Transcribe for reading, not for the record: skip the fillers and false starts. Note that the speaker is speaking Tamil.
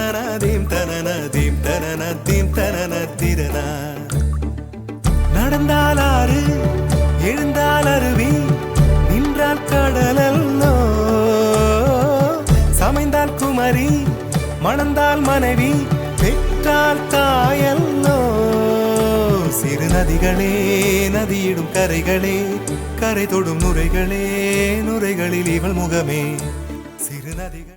தீம் தனன தீம் தனன தீம் தனன திரனா. நடந்தால் ஆறு எழுந்தால் அருவி நின்றால் கடலல்லோ சமைந்தால் குமரி மணந்தால் மனைவி பெற்றால் தாயல்லோ. சிறு நதிகளே நதியிடும் கரைகளே கரை தொடும் நுரைகளே நுரைகளில் இவள் முகமே சிறு நதிகள்.